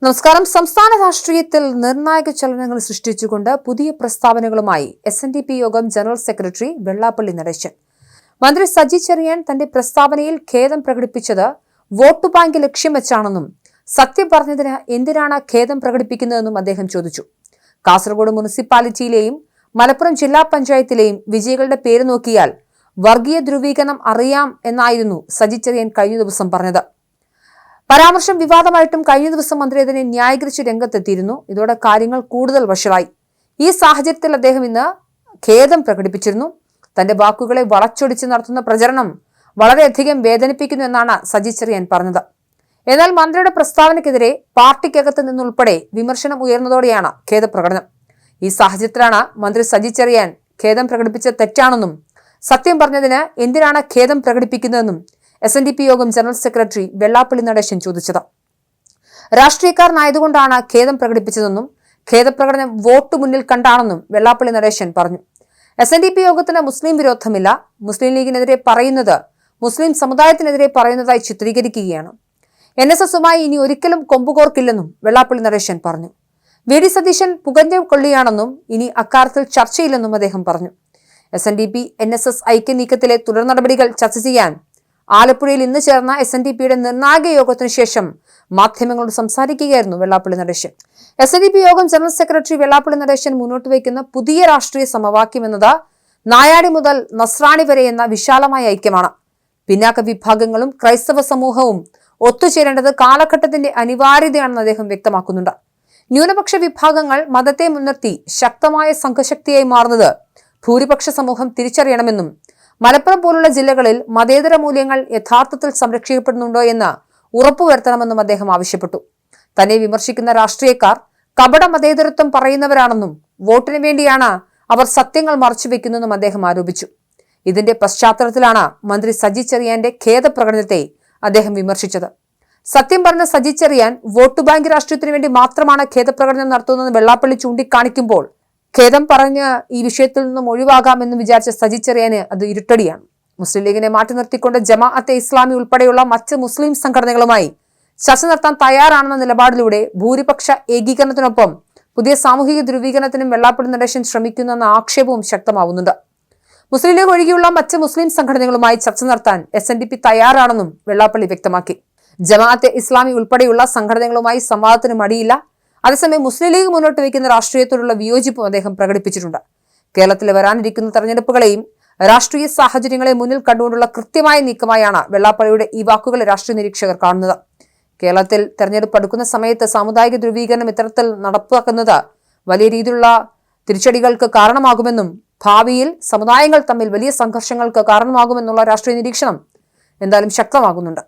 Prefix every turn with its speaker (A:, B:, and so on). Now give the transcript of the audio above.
A: നമസ്കാരം. സംസ്ഥാന രാഷ്ട്രീയത്തിൽ നിർണായക ചലനങ്ങൾ സൃഷ്ടിച്ചുകൊണ്ട് പുതിയ പ്രസ്താവനകളുമായി SNDP യോഗം ജനറൽ സെക്രട്ടറി വെള്ളാപ്പള്ളി നടേശൻ. മന്ത്രി സജി ചെറിയാൻ തന്റെ പ്രസ്താവനയിൽ ഖേദം പ്രകടിപ്പിച്ചത് വോട്ട് ബാങ്ക് ലക്ഷ്യം വെച്ചാണെന്നും സത്യം പറഞ്ഞതിന് എന്തിനാണ് ഖേദം പ്രകടിപ്പിക്കുന്നതെന്നും അദ്ദേഹം ചോദിച്ചു. കാസർഗോഡ് മുനിസിപ്പാലിറ്റിയിലെയും മലപ്പുറം ജില്ലാ പഞ്ചായത്തിലെയും വിജയികളുടെ പേര് നോക്കിയാൽ വർഗീയ ധ്രുവീകരണം അറിയാം എന്നായിരുന്നു സജി ചെറിയാൻ കഴിഞ്ഞ ദിവസം പറഞ്ഞത്. പരാമർശം വിവാദമായിട്ടും കഴിഞ്ഞ ദിവസം മന്ത്രി അതിനെ ന്യായീകരിച്ച് രംഗത്തെത്തിയിരുന്നു. ഇതോടെ കാര്യങ്ങൾ കൂടുതൽ വഷളായി. ഈ സാഹചര്യത്തിൽ അദ്ദേഹം ഇന്ന് ഖേദം പ്രകടിപ്പിച്ചിരുന്നു. തന്റെ വാക്കുകളെ വളച്ചൊടിച്ച് നടത്തുന്ന പ്രചരണം വളരെയധികം വേദനിപ്പിക്കുന്നു എന്നാണ് സജി ചെറിയാൻ പറഞ്ഞത്. എന്നാൽ മന്ത്രിയുടെ പ്രസ്താവനയ്ക്കെതിരെ പാർട്ടിക്കകത്ത് നിന്നുൾപ്പെടെ വിമർശനം ഉയർന്നതോടെയാണ് ഖേദപ്രകടനം. ഈ സാഹചര്യത്തിലാണ് മന്ത്രി സജി ചെറിയാൻ ഖേദം പ്രകടിപ്പിച്ച തെറ്റാണെന്നും സത്യം പറഞ്ഞതിന് എന്തിനാണ് ഖേദം പ്രകടിപ്പിക്കുന്നതെന്നും SNDP യോഗം ജനറൽ സെക്രട്ടറി വെള്ളാപ്പള്ളി നടേശൻ ചോദിച്ചത്. രാഷ്ട്രീയക്കാരനായതുകൊണ്ടാണ് ഖേദം പ്രകടിപ്പിച്ചതെന്നും ഖേദപ്രകടനം വോട്ട് മുന്നിൽ കണ്ടാണെന്നും വെള്ളാപ്പള്ളി നടേശൻ പറഞ്ഞു. SNDP യോഗത്തിന് മുസ്ലിം വിരോധമില്ല. മുസ്ലിം ലീഗിനെതിരെ പറയുന്നത് മുസ്ലിം സമുദായത്തിനെതിരെ പറയുന്നതായി ചിത്രീകരിക്കുകയാണ്. NSSുമായി ഇനി ഒരിക്കലും കൊമ്പുകോർക്കില്ലെന്നും വെള്ളാപ്പള്ളി നടേശൻ പറഞ്ഞു. VD സതീശൻ പുകഞ്ഞ കൊള്ളിയാണെന്നും ഇനി അക്കാര്യത്തിൽ ചർച്ചയില്ലെന്നും അദ്ദേഹം പറഞ്ഞു. SNDP NSS ഐക്യനീക്കത്തിലെ തുടർ നടപടികൾ ചർച്ച ചെയ്യാൻ ആലപ്പുഴയിൽ ഇന്ന് ചേർന്ന SNDPയുടെ നിർണായക യോഗത്തിനു ശേഷം മാധ്യമങ്ങളോട് സംസാരിക്കുകയായിരുന്നു വെള്ളാപ്പള്ളി നടേശൻ. SNDP യോഗം ജനറൽ സെക്രട്ടറി വെള്ളാപ്പള്ളി നടേശൻ മുന്നോട്ട് വയ്ക്കുന്ന പുതിയ രാഷ്ട്രീയ സമവാക്യം എന്നത് നായാടി മുതൽ നസ്രാണി വരെ എന്ന വിശാലമായ ഐക്യമാണ്. പിന്നാക്ക വിഭാഗങ്ങളും ക്രൈസ്തവ സമൂഹവും ഒത്തുചേരേണ്ടത് കാലഘട്ടത്തിന്റെ അനിവാര്യതയാണെന്ന് അദ്ദേഹം വ്യക്തമാക്കുന്നുണ്ട്. ന്യൂനപക്ഷ വിഭാഗങ്ങൾ മതത്തെ മുൻനിർത്തി ശക്തമായ സംഘശക്തിയായി മാറുന്നത് ഭൂരിപക്ഷ സമൂഹം തിരിച്ചറിയണമെന്നും മലപ്പുറം പോലുള്ള ജില്ലകളിൽ മതേതര മൂല്യങ്ങൾ യഥാർത്ഥത്തിൽ സംരക്ഷിക്കപ്പെടുന്നുണ്ടോ എന്ന് ഉറപ്പുവരുത്തണമെന്നും അദ്ദേഹം ആവശ്യപ്പെട്ടു. തന്നെ വിമർശിക്കുന്ന രാഷ്ട്രീയക്കാർ കപട മതേതരത്വം പറയുന്നവരാണെന്നും വോട്ടിന് വേണ്ടിയാണ് അവർ സത്യങ്ങൾ മറച്ചുവെക്കുന്നതെന്നും അദ്ദേഹം ആരോപിച്ചു. ഇതിന്റെ പശ്ചാത്തലത്തിലാണ് മന്ത്രി സജി ചെറിയാന്റെ ഖേദപ്രകടനത്തെ അദ്ദേഹം വിമർശിച്ചത്. സത്യം പറഞ്ഞ സജി ചെറിയാൻ വോട്ട് ബാങ്ക് രാഷ്ട്രീയത്തിന് വേണ്ടി മാത്രമാണ് ഖേദപ്രകടനം നടത്തുന്നതെന്ന് വെള്ളാപ്പള്ളി ചൂണ്ടിക്കാണിക്കുമ്പോൾ ഖേദം പറഞ്ഞ് ഈ വിഷയത്തിൽ നിന്നും ഒഴിവാകാമെന്ന് വിചാരിച്ച സജി ചെറിയാന് അത് ഇരുട്ടടിയാണ്. മുസ്ലിം ലീഗിനെ മാറ്റി നിർത്തിക്കൊണ്ട് ജമാഅത്തെ ഇസ്ലാമി ഉൾപ്പെടെയുള്ള മറ്റ് മുസ്ലിം സംഘടനകളുമായി ചർച്ച നടത്താൻ തയ്യാറാണെന്ന നിലപാടിലൂടെ ഭൂരിപക്ഷ ഏകീകരണത്തിനൊപ്പം പുതിയ സാമൂഹിക ധ്രുവീകരണത്തിനും വെള്ളാപ്പള്ളി നടേശൻ ശ്രമിക്കുന്നെന്ന ആക്ഷേപവും ശക്തമാവുന്നുണ്ട്. മുസ്ലിം ലീഗ് ഒഴികെയുള്ള മറ്റ് മുസ്ലിം സംഘടനകളുമായി ചർച്ച നടത്താൻ SNDP തയ്യാറാണെന്നും വെള്ളാപ്പള്ളി വ്യക്തമാക്കി. ജമാഅത്തെ ഇസ്ലാമി ഉൾപ്പെടെയുള്ള സംഘടനകളുമായി സംവാദത്തിന് മടിയില്ല. അതേസമയം മുസ്ലിം ലീഗ് മുന്നോട്ട് വയ്ക്കുന്ന രാഷ്ട്രീയത്തോടുള്ള വിയോജിപ്പും അദ്ദേഹം പ്രകടിപ്പിച്ചിട്ടുണ്ട്. കേരളത്തിൽ വരാനിരിക്കുന്ന തെരഞ്ഞെടുപ്പുകളെയും രാഷ്ട്രീയ സാഹചര്യങ്ങളെ മുന്നിൽ കണ്ടുകൊണ്ടുള്ള കൃത്യമായ നീക്കമായാണ് വെള്ളാപ്പള്ളിയുടെ ഈ വാക്കുകൾ രാഷ്ട്രീയ നിരീക്ഷകർ കാണുന്നത്. കേരളത്തിൽ തെരഞ്ഞെടുപ്പ് അടുക്കുന്ന സമയത്ത് സാമുദായിക ധ്രുവീകരണം ഇത്തരത്തിൽ നടപ്പാക്കുന്നത് വലിയ രീതിയിലുള്ള തിരിച്ചടികൾക്ക് കാരണമാകുമെന്നും ഭാവിയിൽ സമുദായങ്ങൾ തമ്മിൽ വലിയ സംഘർഷങ്ങൾക്ക് കാരണമാകുമെന്നുള്ള രാഷ്ട്രീയ നിരീക്ഷണം എന്തായാലും ശക്തമാകുന്നുണ്ട്.